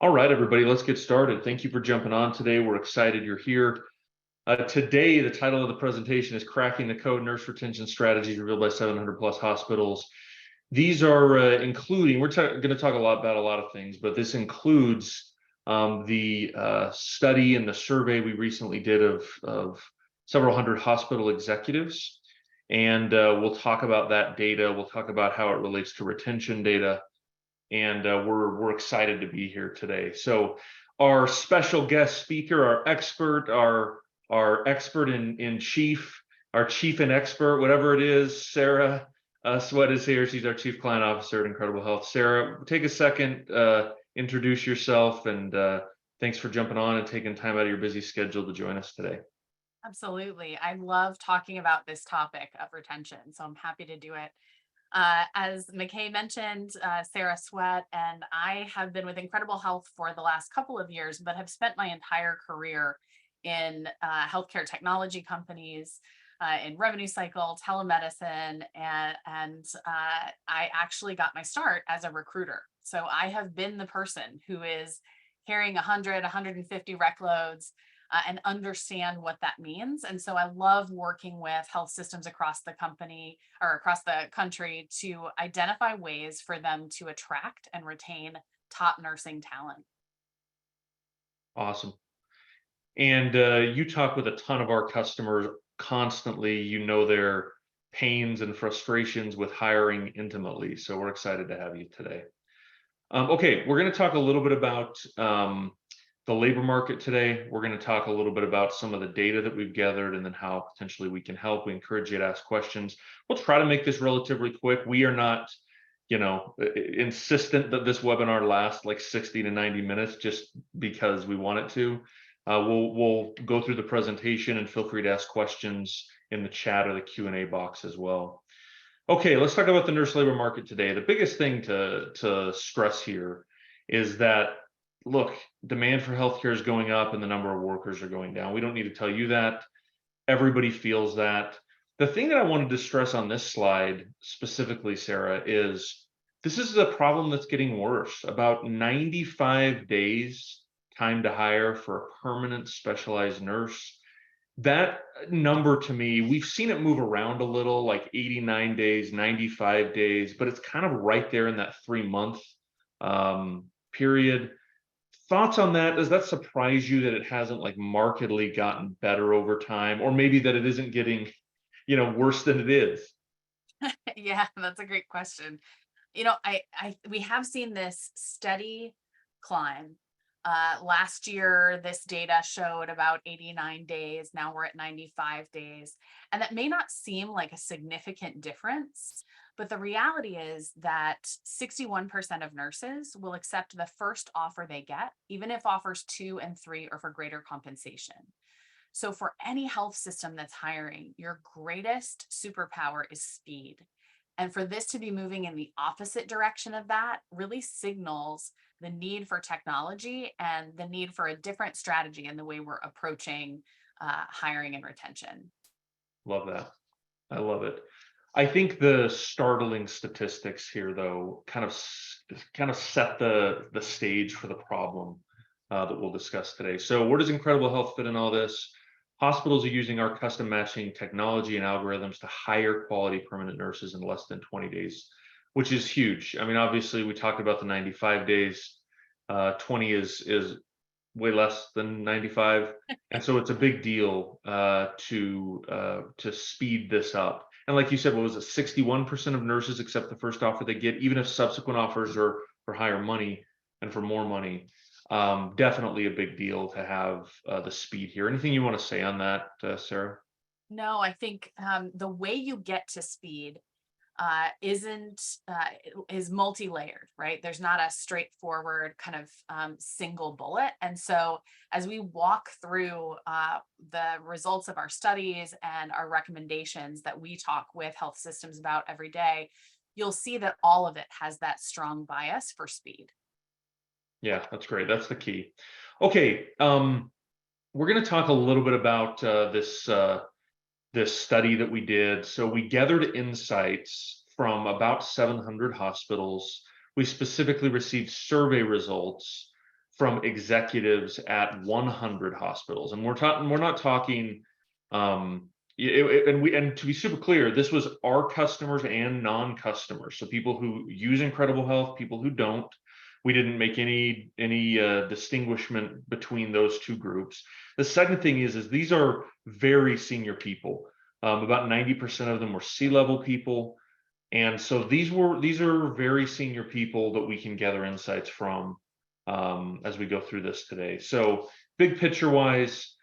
All right, everybody, let's get started. Thank you for jumping on today. We're excited you're here. Today, the title of the presentation is Cracking the Code: Nurse Retention Strategies Revealed by 700 Plus Hospitals. These are including, we're going to talk a lot about a lot of things, but this includes the study and the survey we recently did of several hundred hospital executives. And we'll talk about that data. We'll talk about how it relates to retention data. And we're excited to be here today. So our special guest speaker, our expert in chief, our chief and expert, whatever it is, Sara Sweat is here. She's our Chief Client Officer at Incredible Health. Sara, take a second, introduce yourself, and thanks for jumping on and taking time out of your busy schedule to join us today. Absolutely. I love talking about this topic of retention, so I'm happy to do it. As McKay mentioned, Sara Sweat, and I have been with Incredible Health for the last couple of years, but have spent my entire career in healthcare technology companies, in revenue cycle, telemedicine, and I actually got my start as a recruiter. So I have been the person who is carrying 100, 150 rec loads and understand what that means. And so I love working with health systems across the company or across the country to identify ways for them to attract and retain top nursing talent. Awesome. And you talk with a ton of our customers constantly. You know their pains and frustrations with hiring intimately. So we're excited to have you today. Okay, we're going to talk a little bit about the labor market today. We're going to talk a little bit about some of the data that we've gathered and then how potentially we can help. We encourage you to ask questions. We'll try to make this relatively quick. We are not, insistent that this webinar lasts like 60 to 90 minutes just because we want it to. We'll go through the presentation and feel free to ask questions in the chat or the Q&A box as well. Okay, let's talk about the nurse labor market today. The biggest thing to stress here is that, look, demand for healthcare is going up and the number of workers are going down. We don't need to tell you that. Everybody feels that. The thing that I wanted to stress on this slide specifically, Sara, is this is a problem that's getting worse. About 95 days time to hire for a permanent specialized nurse. That number to me, we've seen it move around a little, like 89 days, 95 days, but it's kind of right there in that 3-month period. Thoughts on that? Does that surprise you that it hasn't like markedly gotten better over time, or maybe that it isn't getting, worse than it is? Yeah, that's a great question. We have seen this steady climb. Last year, this data showed about 89 days. Now we're at 95 days. And that may not seem like a significant difference, but the reality is that 61% of nurses will accept the first offer they get, even if offers 2 and 3 are for greater compensation. So for any health system that's hiring, your greatest superpower is speed. And for this to be moving in the opposite direction of that really signals the need for technology and the need for a different strategy in the way we're approaching hiring and retention. Love that. I love it. I think the startling statistics here, though, kind of set the stage for the problem that we'll discuss today. So where does Incredible Health fit in all this? Hospitals are using our custom matching technology and algorithms to hire quality permanent nurses in less than 20 days, which is huge. I mean, obviously, we talked about the 95 days. 20 is way less than 95, and so it's a big deal to speed this up. And like you said, what was it? 61% of nurses accept the first offer they get, even if subsequent offers are for higher money and for more money. Definitely a big deal to have the speed here. Anything you want to say on that, Sara? No, I think the way you get to speed isn't is multi-layered, right? There's not a straightforward kind of single bullet. And so as we walk through the results of our studies and our recommendations that we talk with health systems about every day, you'll see that all of it has that strong bias for speed. Yeah, that's great. That's the key. Okay, we're going to talk a little bit about this study that we did. So we gathered insights from about 700 hospitals. We specifically received survey results from executives at 100 hospitals. And we're not talking, and to be super clear, this was our customers and non-customers. So people who use Incredible Health, people who don't. We didn't make any distinguishment between those two groups. The second thing is these are very senior people. About 90% of them were C-level people. And so these are very senior people that we can gather insights from as we go through this today. So big picture wise,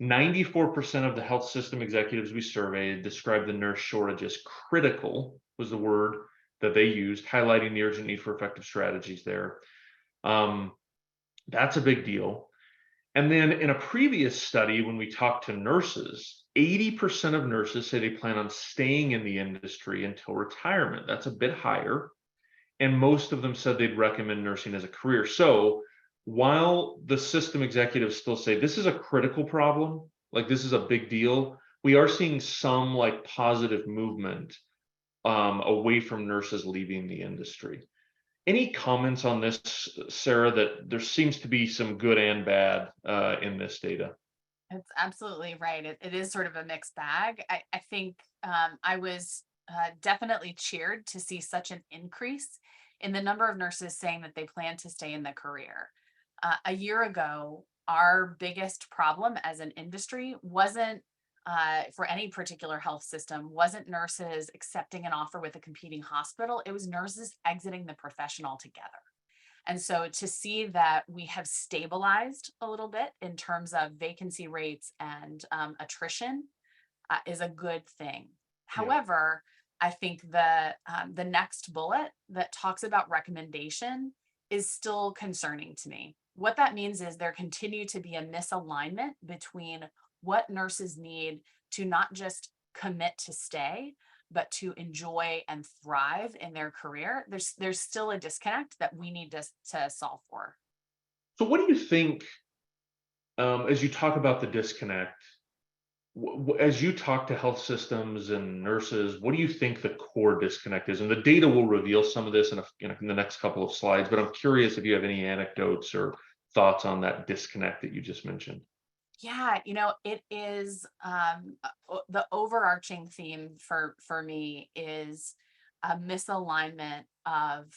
94% of the health system executives we surveyed described the nurse shortage as critical, was the word that they used, highlighting the urgent need for effective strategies there. That's a big deal. And then in a previous study, when we talked to nurses, 80% of nurses say they plan on staying in the industry until retirement. That's a bit higher. And most of them said they'd recommend nursing as a career. So while the system executives still say this is a critical problem, like this is a big deal, we are seeing some like positive movement away from nurses leaving the industry. Any comments on this, Sarah, that there seems to be some good and bad in this data? It's absolutely right. It is sort of a mixed bag. I think I was definitely cheered to see such an increase in the number of nurses saying that they plan to stay in the career. A year ago, our biggest problem as an industry wasn't for any particular health system, wasn't nurses accepting an offer with a competing hospital. It was nurses exiting the profession altogether. And so to see that we have stabilized a little bit in terms of vacancy rates and attrition is a good thing. Yeah. However, I think the next bullet that talks about recommendation is still concerning to me. What that means is there continue to be a misalignment between what nurses need to not just commit to stay, but to enjoy and thrive in their career. There's still a disconnect that we need to solve for. So what do you think, as you talk about the disconnect, as you talk to health systems and nurses, what do you think the core disconnect is? And the data will reveal some of this in the next couple of slides, but I'm curious if you have any anecdotes or thoughts on that disconnect that you just mentioned. Yeah, it is the overarching theme for me is a misalignment of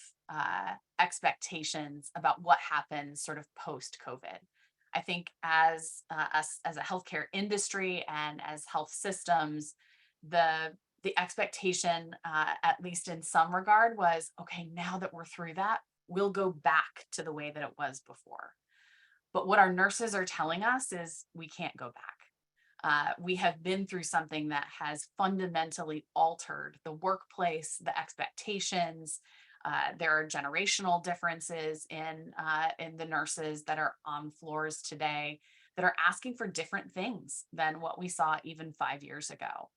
expectations about what happens sort of post COVID. I think as us as a healthcare industry and as health systems, the expectation, at least in some regard, was okay. Now that we're through that, we'll go back to the way that it was before. But what our nurses are telling us is we can't go back. We have been through something that has fundamentally altered the workplace, the expectations. There are generational differences in the nurses that are on floors today that are asking for different things than what we saw even 5 years ago.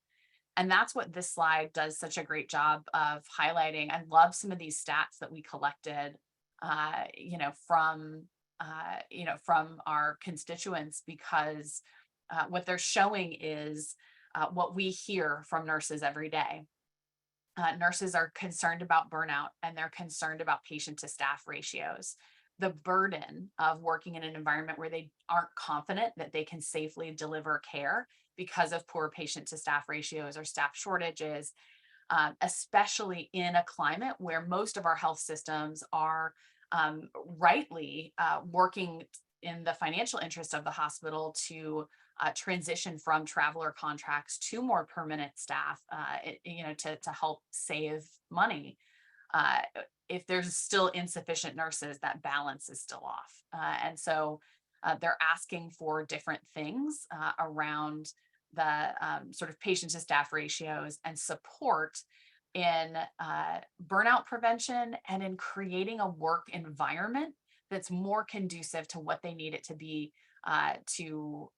And that's what this slide does such a great job of highlighting. I love some of these stats that we collected, from our constituents, because what they're showing is what we hear from nurses every day. Nurses are concerned about burnout and they're concerned about patient to staff ratios. The burden of working in an environment where they aren't confident that they can safely deliver care because of poor patient to staff ratios or staff shortages, especially in a climate where most of our health systems are rightly working in the financial interest of the hospital to transition from traveler contracts to more permanent staff, to help save money. If there's still insufficient nurses, that balance is still off. And so they're asking for different things around the sort of patient to staff ratios and support in burnout prevention and in creating a work environment that's more conducive to what they need it to be to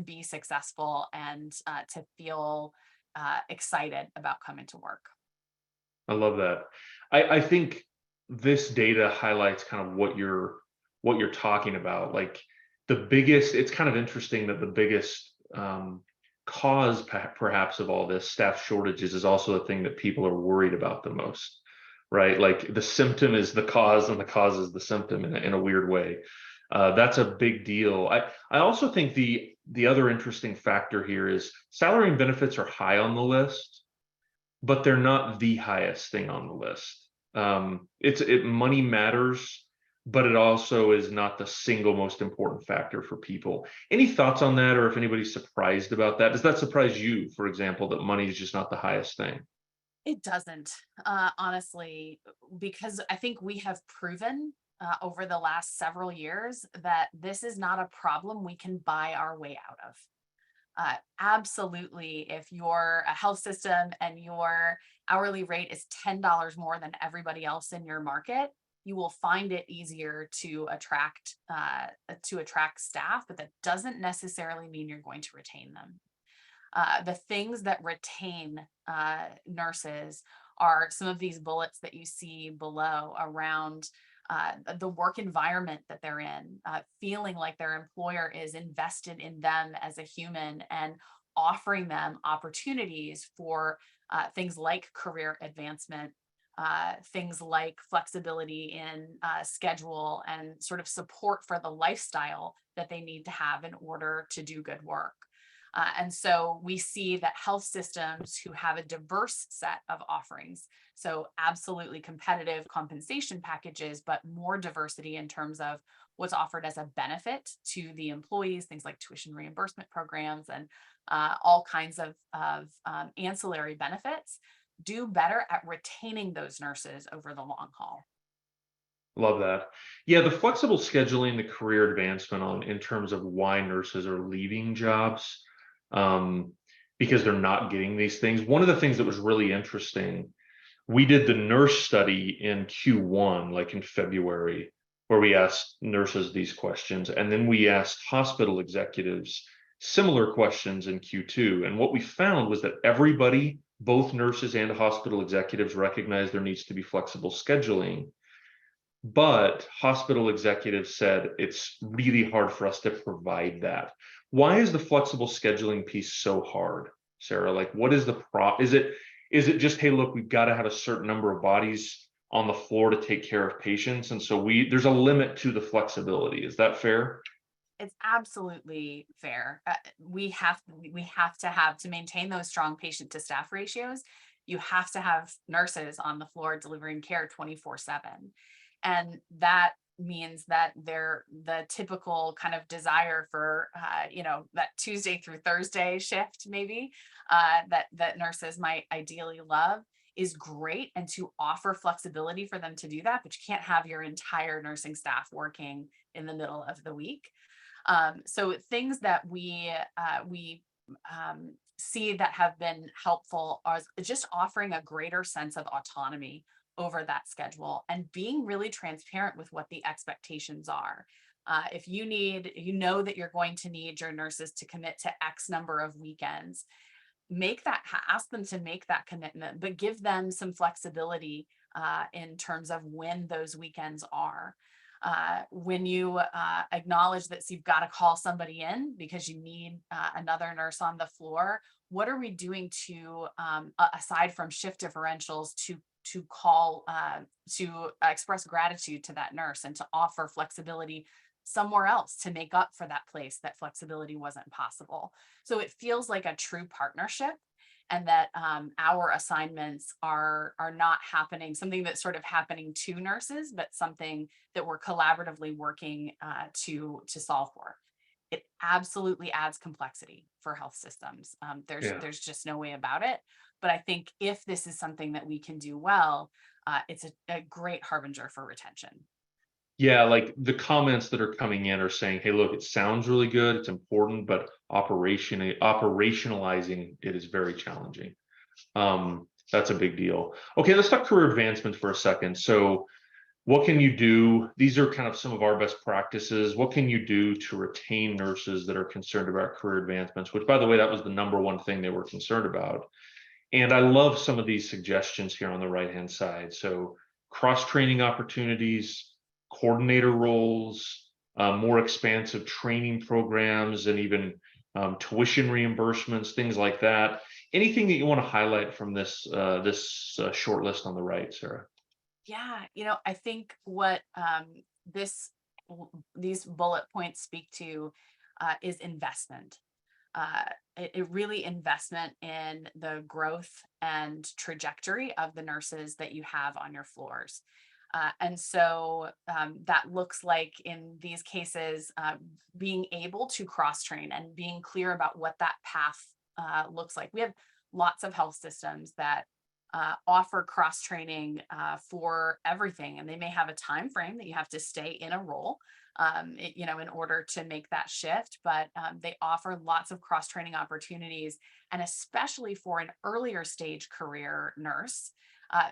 be successful and to feel excited about coming to work. I love that. I think this data highlights kind of what you're talking about. Like it's kind of interesting that the biggest cause perhaps of all this staff shortages is also the thing that people are worried about the most. right? Like the symptom is the cause and the cause is the symptom in a weird way. That's a big deal. I also think the other interesting factor here is salary and benefits are high on the list, but they're not the highest thing on the list. Money matters, but it also is not the single most important factor for people. Any thoughts on that, or if anybody's surprised about that? Does that surprise you, for example, that money is just not the highest thing? It doesn't, honestly, because I think we have proven over the last several years that this is not a problem we can buy our way out of. Absolutely, if you're a health system and your hourly rate is $10 more than everybody else in your market, you will find it easier to attract staff, but that doesn't necessarily mean you're going to retain them. The things that retain nurses are some of these bullets that you see below around the work environment that they're in, feeling like their employer is invested in them as a human and offering them opportunities for things like career advancement, things like flexibility in schedule and sort of support for the lifestyle that they need to have in order to do good work. And so we see that health systems who have a diverse set of offerings, so absolutely competitive compensation packages, but more diversity in terms of what's offered as a benefit to the employees, things like tuition reimbursement programs and all kinds of ancillary benefits, do better at retaining those nurses over the long haul. Love that. Yeah, the flexible scheduling, the career advancement on in terms of why nurses are leaving jobs, um, because they're not getting these things. One of the things that was really interesting, we did the nurse study in Q1, like in February, where we asked nurses these questions, and then we asked hospital executives similar questions in Q2. And what we found was that everybody, both nurses and hospital executives, recognize there needs to be flexible scheduling, but hospital executives said it's really hard for us to provide that. Why is the flexible scheduling piece so hard, Sarah? Like, what is the is it just, hey, look, we've got to have a certain number of bodies on the floor to take care of patients, and so there's a limit to the flexibility. Is that fair? It's absolutely fair. We have to have to maintain those strong patient to staff ratios. You have to have nurses on the floor delivering care 24/7. And that means that they're the typical kind of desire for that Tuesday through Thursday shift, maybe that nurses might ideally love, is great, and to offer flexibility for them to do that, but you can't have your entire nursing staff working in the middle of the week. So things that we see that have been helpful are just offering a greater sense of autonomy over that schedule and being really transparent with what the expectations are. If you know that you're going to need your nurses to commit to X number of weekends, ask them to make that commitment, but give them some flexibility in terms of when those weekends are. When you acknowledge that you've got to call somebody in because you need another nurse on the floor, what are we doing to, aside from shift differentials, to call to express gratitude to that nurse and to offer flexibility somewhere else to make up for that place that flexibility wasn't possible. So it feels like a true partnership, and that our assignments are not happening, something that's sort of happening to nurses, but something that we're collaboratively working to solve for. It absolutely adds complexity for health systems. Yeah. There's just no way about it. But I think if this is something that we can do well, it's a great harbinger for retention. Yeah, like the comments that are coming in are saying, hey, look, it sounds really good, it's important, but operationalizing it is very challenging. That's a big deal. Okay, let's talk career advancement for a second. So what can you do? These are kind of some of our best practices. What can you do to retain nurses that are concerned about career advancements? Which, by the way, that was the number one thing they were concerned about. And I love some of these suggestions here on the right-hand side. So cross-training opportunities, coordinator roles, more expansive training programs, and even tuition reimbursements, things like that. Anything that you want to highlight from this short list on the right, Sarah? Yeah, I think what this these bullet points speak to is investment. uh, it really investment in the growth and trajectory of the nurses that you have on your floors. And so that looks like in these cases, being able to cross train and being clear about what that path looks like. We have lots of health systems that offer cross training for everything, and they may have a time frame that you have to stay in a role in order to make that shift. But they offer lots of cross training opportunities, and especially for an earlier stage career nurse,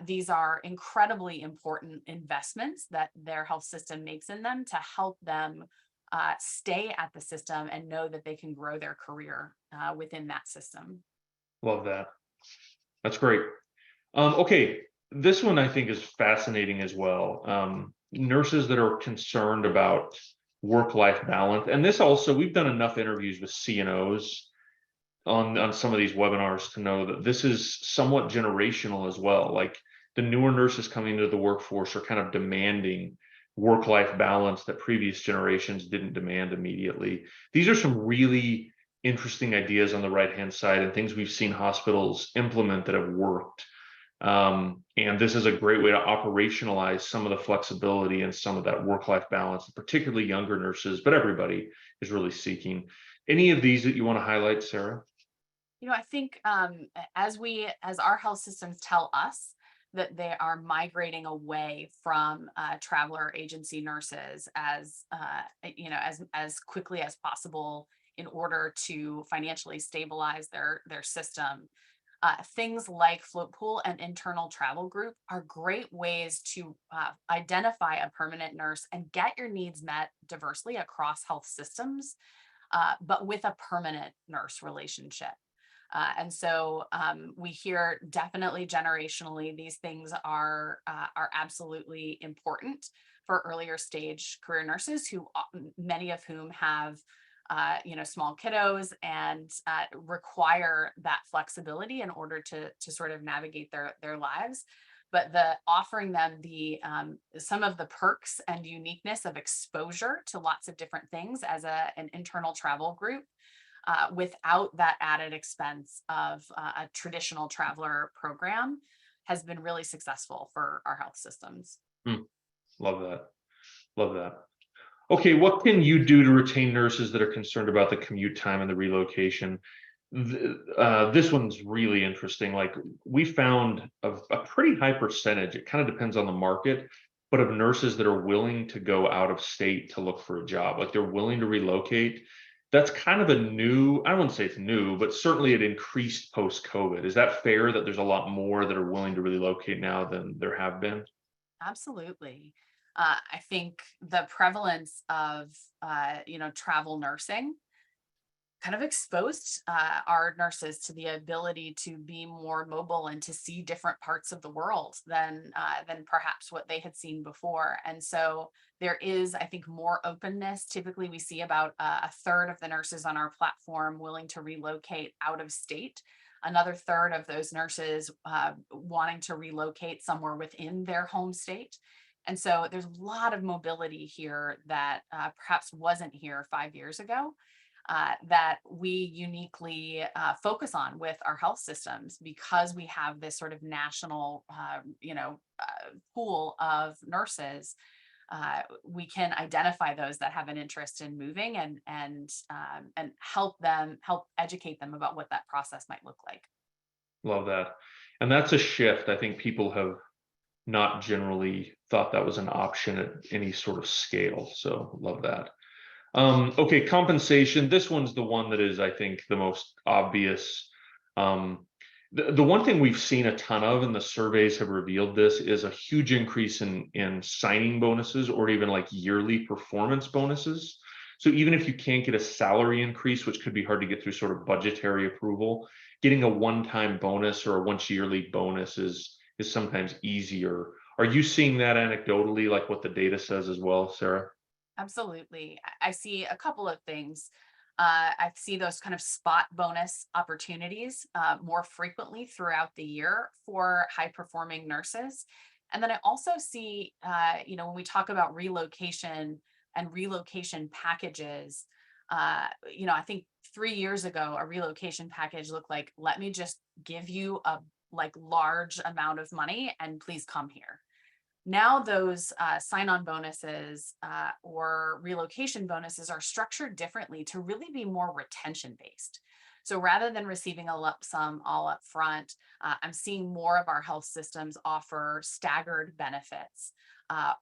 these are incredibly important investments that their health system makes in them to help them stay at the system and know that they can grow their career within that system. Love that. That's great. Okay, this one I think is fascinating as well. Nurses that are concerned about work-life balance, and this also, we've done enough interviews with CNOs on some of these webinars to know that this is somewhat generational as well. Like the newer nurses coming into the workforce are kind of demanding work-life balance that previous generations didn't demand immediately. These are some really interesting ideas on the right-hand side and things we've seen hospitals implement that have worked. And this is a great way to operationalize some of the flexibility and some of that work-life balance, particularly younger nurses, but everybody is really seeking. Any of these that you want to highlight, Sarah? I think as our health systems tell us that they are migrating away from traveler agency nurses as quickly as possible in order to financially stabilize their system. Things like float pool and internal travel group are great ways to identify a permanent nurse and get your needs met diversely across health systems, but with a permanent nurse relationship. And so we hear definitely generationally, these things are absolutely important for earlier stage career nurses who many of whom have small kiddos and require that flexibility in order to sort of navigate their lives. But the offering them the some of the perks and uniqueness of exposure to lots of different things as an internal travel group, without that added expense of a traditional traveler program, has been really successful for our health systems. Hmm, love that. Love that. Okay, what can you do to retain nurses that are concerned about the commute time and the relocation? This one's really interesting. Like we found a pretty high percentage, it kind of depends on the market, but of nurses that are willing to go out of state to look for a job, like they're willing to relocate. That's kind of a new, I wouldn't say it's new, but certainly it increased post-COVID. Is that fair that there's a lot more that are willing to relocate now than there have been? Absolutely. I think the prevalence of travel nursing kind of exposed our nurses to the ability to be more mobile and to see different parts of the world than perhaps what they had seen before. And so there is, I think, more openness. Typically, we see about a third of the nurses on our platform willing to relocate out of state. Another third of those nurses wanting to relocate somewhere within their home state. And so there's a lot of mobility here that perhaps wasn't here 5 years ago, that we uniquely focus on with our health systems because we have this sort of national, pool of nurses. We can identify those that have an interest in moving and help educate them about what that process might look like. Love that. And that's a shift. I think people have not generally thought that was an option at any sort of scale. So love that. Okay, compensation. This one's the one that is, I think, the most obvious. The one thing we've seen a ton of, and the surveys have revealed this, is a huge increase in signing bonuses or even like yearly performance bonuses. So even if you can't get a salary increase, which could be hard to get through sort of budgetary approval, getting a one-time bonus or a once yearly bonus is sometimes easier. Are you seeing that anecdotally, like what the data says as well, Sarah? Absolutely. I see a couple of things. I see those kind of spot bonus opportunities more frequently throughout the year for high performing nurses. And then I also see, when we talk about relocation and relocation packages, I think 3 years ago, a relocation package looked like, let me just give you a like large amount of money and please come here. Now those sign-on bonuses or relocation bonuses are structured differently to really be more retention based. So rather than receiving a lump sum all up front, I'm seeing more of our health systems offer staggered benefits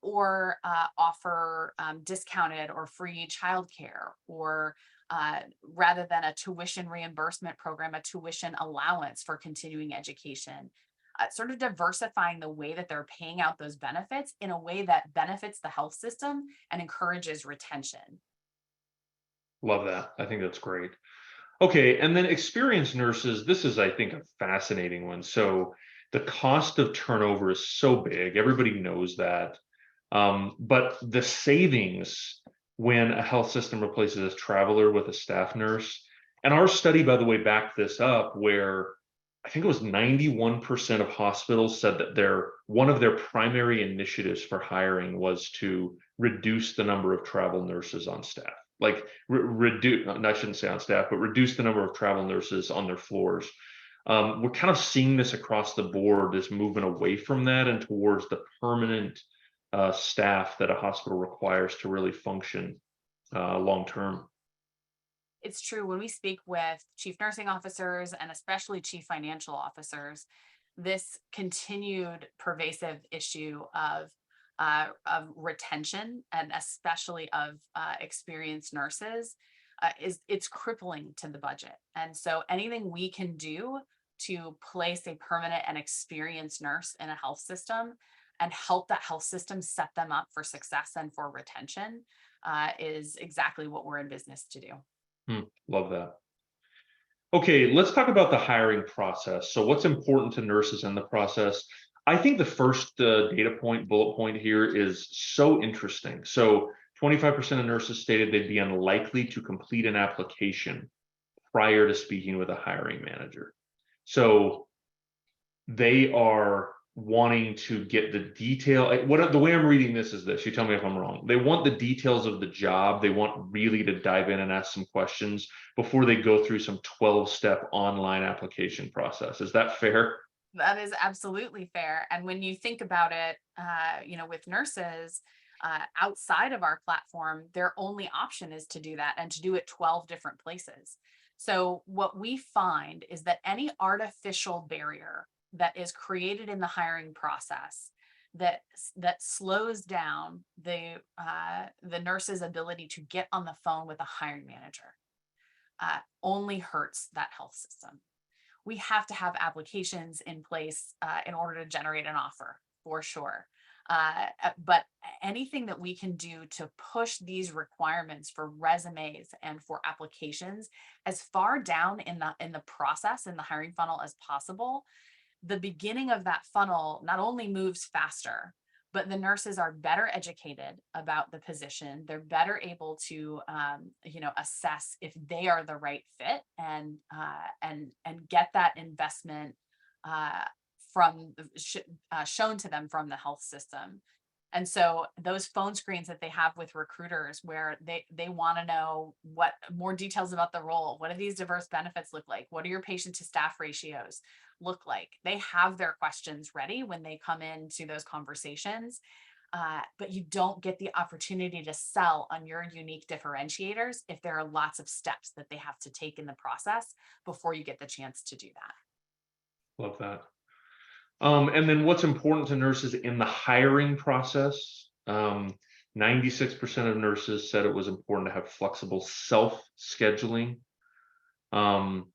or offer discounted or free childcare, or rather than a tuition reimbursement program, a tuition allowance for continuing education. Sort of diversifying the way that they're paying out those benefits in a way that benefits the health system and encourages retention. Love that. I think that's great. Okay, and then experienced nurses, this is, I think, a fascinating one. So the cost of turnover is so big, everybody knows that. But the savings when a health system replaces a traveler with a staff nurse, and our study, by the way, backed this up, where I think it was 91% of hospitals said that one of their primary initiatives for hiring was to reduce the number of travel nurses on staff. Like reduce, I shouldn't say on staff, but reduce the number of travel nurses on their floors. We're kind of seeing this across the board, this movement away from that and towards the permanent staff that a hospital requires to really function long term. It's true. When we speak with chief nursing officers and especially chief financial officers, this continued pervasive issue of retention and especially of experienced nurses it's crippling to the budget. And so anything we can do to place a permanent and experienced nurse in a health system and help that health system set them up for success and for retention is exactly what we're in business to do. Love that. Okay, let's talk about the hiring process. So what's important to nurses in the process? I think the first bullet point here is so interesting. So 25% of nurses stated they'd be unlikely to complete an application prior to speaking with a hiring manager. So they are wanting to get the detail. The way I'm reading this is this, you tell me if I'm wrong. They want the details of the job. They want really to dive in and ask some questions before they go through some 12-step online application process. Is that fair? That is absolutely fair. And when you think about it, with nurses outside of our platform, their only option is to do that and to do it 12 different places. So what we find is that any artificial barrier that is created in the hiring process that slows down the nurse's ability to get on the phone with a hiring manager only hurts that health system. We have to have applications in place in order to generate an offer, for sure. But anything that we can do to push these requirements for resumes and for applications as far down in the process, in the hiring funnel as possible, the beginning of that funnel not only moves faster, but the nurses are better educated about the position. They're better able to, assess if they are the right fit and get that investment from shown to them from the health system. And so those phone screens that they have with recruiters where they want to know what more details about the role, what do these diverse benefits look like? What are your patient to staff ratios look like? They have their questions ready when they come into those conversations. But you don't get the opportunity to sell on your unique differentiators if there are lots of steps that they have to take in the process before you get the chance to do that. Love that. And then what's important to nurses in the hiring process? 96% of nurses said it was important to have flexible self-scheduling. And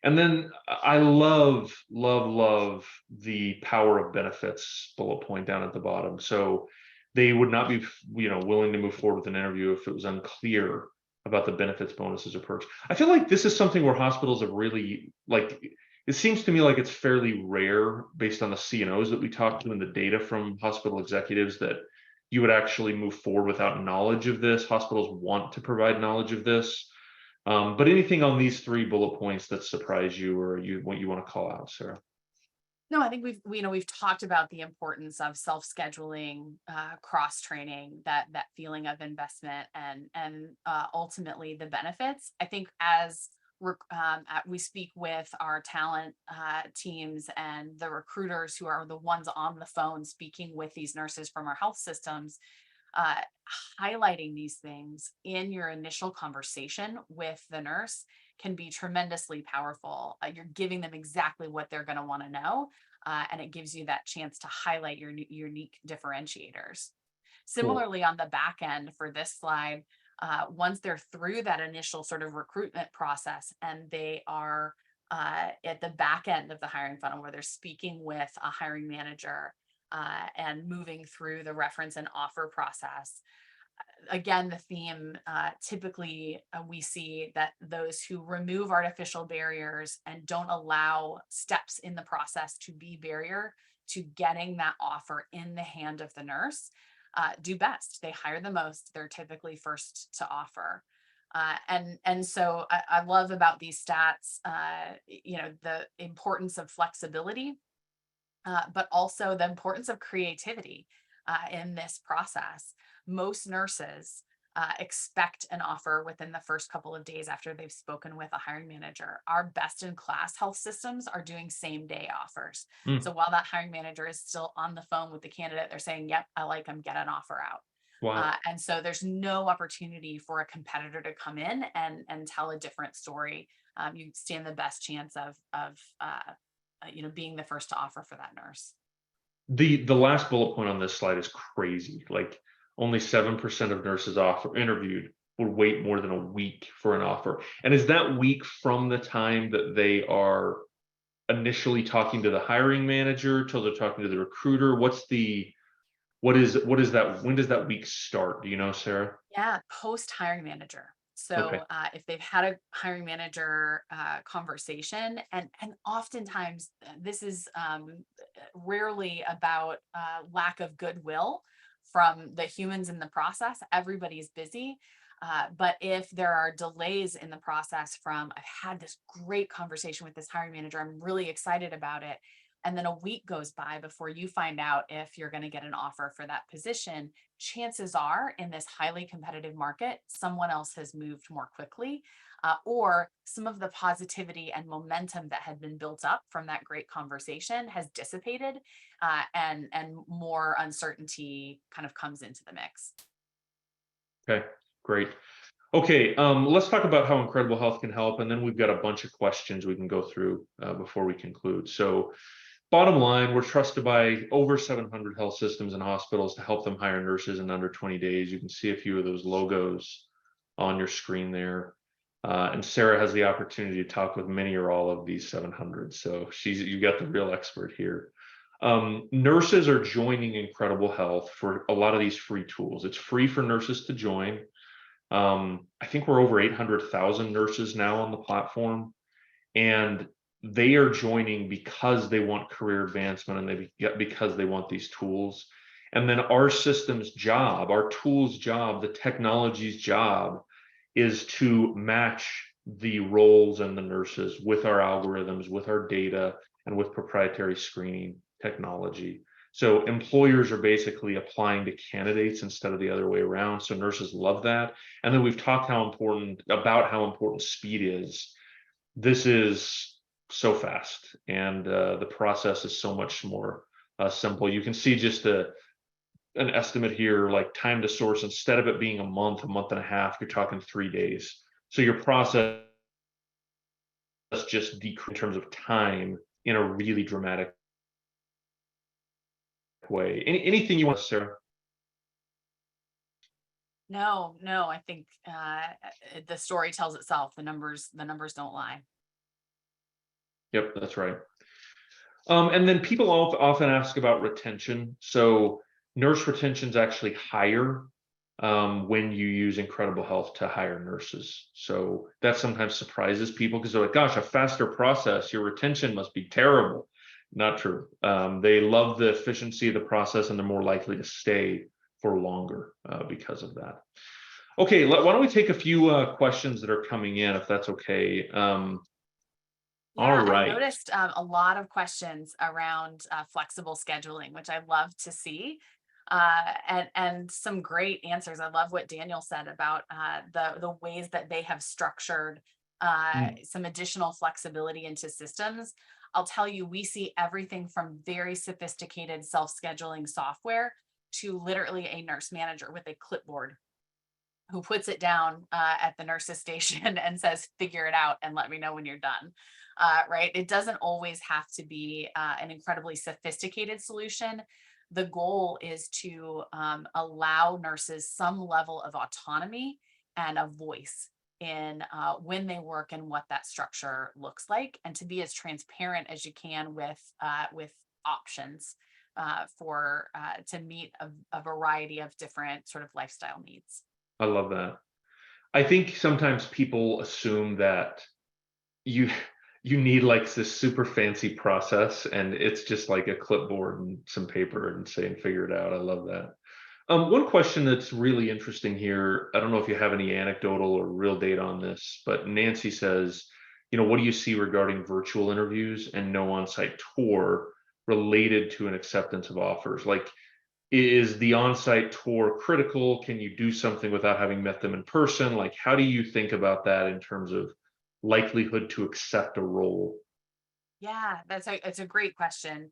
then I love the power of benefits bullet point down at the bottom. So they would not be, willing to move forward with an interview if it was unclear about the benefits, bonuses, or perks. I feel like this is something where hospitals have really it seems to me like it's fairly rare based on the CNOs that we talked to and the data from hospital executives that you would actually move forward without knowledge of this. Hospitals want to provide knowledge of this. But anything on these three bullet points that surprise you or what you want to call out, Sarah? No, I think we've talked about the importance of self-scheduling, cross training, that feeling of investment, and ultimately the benefits. I think as we speak with our talent teams and the recruiters who are the ones on the phone speaking with these nurses from our health systems, uh, highlighting these things in your initial conversation with the nurse can be tremendously powerful. You're giving them exactly what they're going to want to know, and it gives you that chance to highlight your unique differentiators. Cool. Similarly, on the back end for this slide, once they're through that initial sort of recruitment process and they are at the back end of the hiring funnel where they're speaking with a hiring manager and moving through the reference and offer process, again, the theme typically we see that those who remove artificial barriers and don't allow steps in the process to be barrier to getting that offer in the hand of the nurse do best. They hire the most. They're typically first to offer. And so I love about these stats, the importance of flexibility, but also the importance of creativity in this process. Most nurses expect an offer within the first couple of days after they've spoken with a hiring manager. Our best in class health systems are doing same day offers. Mm, So while that hiring manager is still on the phone with the candidate, they're saying, yep, I like them, get an offer out. wow. And so there's no opportunity for a competitor to come in and tell a different story. You stand the best chance of being the first to offer for that nurse. The last bullet point on this slide is crazy. Like only 7% of nurses offer interviewed would wait more than a week for an offer. And is that week from the time that they are initially talking to the hiring manager till they're talking to the recruiter? What is that? When does that week start? Do you know, Sarah? Yeah, post hiring manager. Okay. So if they've had a hiring manager conversation, and oftentimes this is rarely about lack of goodwill from the humans in the process. Everybody's busy. But if there are delays in the process from, I've had this great conversation with this hiring manager, I'm really excited about it. And then a week goes by before you find out if you're going to get an offer for that position, chances are in this highly competitive market, someone else has moved more quickly, or some of the positivity and momentum that had been built up from that great conversation has dissipated, and more uncertainty kind of comes into the mix. Okay. Great. Okay. Let's talk about how Incredible Health can help, and then we've got a bunch of questions we can go through before we conclude. So, bottom line, we're trusted by over 700 health systems and hospitals to help them hire nurses in under 20 days. You can see a few of those logos on your screen there. And Sarah has the opportunity to talk with many or all of these 700. So you got the real expert here. Nurses are joining Incredible Health for a lot of these free tools. It's free for nurses to join. I think we're over 800,000 nurses now on the platform, and they are joining because they want career advancement and because they want these tools. And then our system's job, our tools job, the technology's job is to match the roles and the nurses with our algorithms, with our data, and with proprietary screening technology. So employers are basically applying to candidates instead of the other way around. So nurses love that. And then we've talked how important speed is. This is so fast, and the process is so much more simple. You can see just an estimate here, like time to source, instead of it being a month and a half, you're talking 3 days. So your process just decreased in terms of time in a really dramatic way. Anything you want, Sarah? No, I think the story tells itself. The numbers don't lie. Yep, that's right. And then people often ask about retention. So nurse retention is actually higher when you use Incredible Health to hire nurses. So that sometimes surprises people because they're like, gosh, a faster process, your retention must be terrible. Not true. They love the efficiency of the process and they're more likely to stay for longer because of that. Okay, why don't we take a few questions that are coming in, if that's okay. All Yeah, I right. noticed a lot of questions around flexible scheduling, which I love to see, and some great answers. I love what Daniel said about the ways that they have structured Mm. some additional flexibility into systems. I'll tell you, we see everything from very sophisticated self-scheduling software to literally a nurse manager with a clipboard who puts it down at the nurse's station and says, figure it out and let me know when you're done. Right. It doesn't always have to be an incredibly sophisticated solution. The goal is to allow nurses some level of autonomy and a voice in when they work and what that structure looks like, and to be as transparent as you can with options for to meet a variety of different sort of lifestyle needs. I love that. I think sometimes people assume that you you need like this super fancy process and it's just like a clipboard and some paper and saying figure it out. I love that. One question that's really interesting here, I don't know if you have any anecdotal or real data on this, but Nancy says, what do you see regarding virtual interviews and no on-site tour related to an acceptance of offers? Like, is the on-site tour critical? Can you do something without having met them in person? Like, how do you think about that in terms of likelihood to accept a role? Yeah, it's a great question.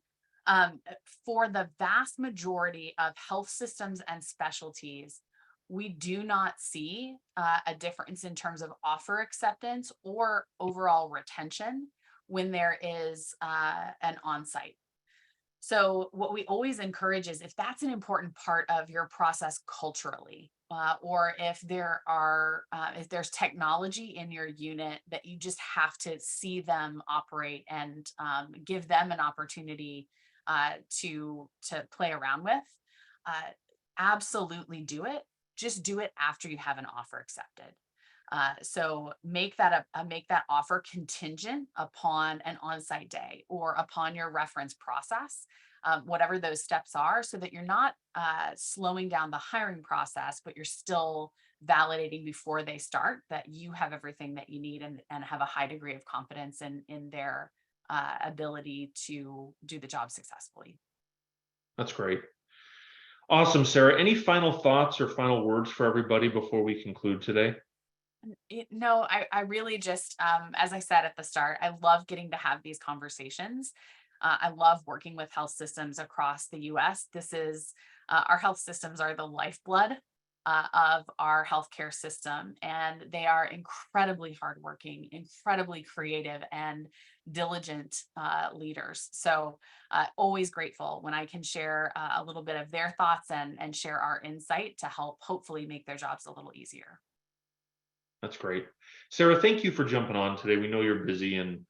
For the vast majority of health systems and specialties, we do not see a difference in terms of offer acceptance or overall retention when there is an on-site. So what we always encourage is, if that's an important part of your process culturally, or if there's technology in your unit that you just have to see them operate and give them an opportunity to play around with, uh, absolutely do it. Just do it after you have an offer accepted. So make that offer contingent upon an on-site day or upon your reference process, whatever those steps are, so that you're not slowing down the hiring process, but you're still validating before they start that you have everything that you need, and have a high degree of confidence in their ability to do the job successfully. That's great. Awesome, Sarah. Any final thoughts or final words for everybody before we conclude today? No, I really just, as I said at the start, I love getting to have these conversations. I love working with health systems across the US. Our health systems are the lifeblood of our healthcare system, and they are incredibly hardworking, incredibly creative, and diligent leaders. So, always grateful when I can share a little bit of their thoughts and share our insight to help hopefully make their jobs a little easier. That's great. Sarah, thank you for jumping on today. We know you're busy and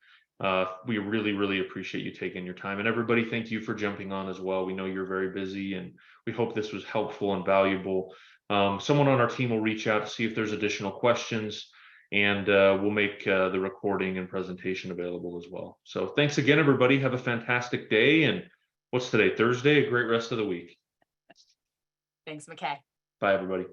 we really, really appreciate you taking your time. And everybody, thank you for jumping on as well. We know you're very busy and we hope this was helpful and valuable. Someone on our team will reach out to see if there's additional questions, and we'll make the recording and presentation available as well. So thanks again, everybody. Have a fantastic day. And what's today? Thursday? A great rest of the week. Thanks, McKay. Bye, everybody.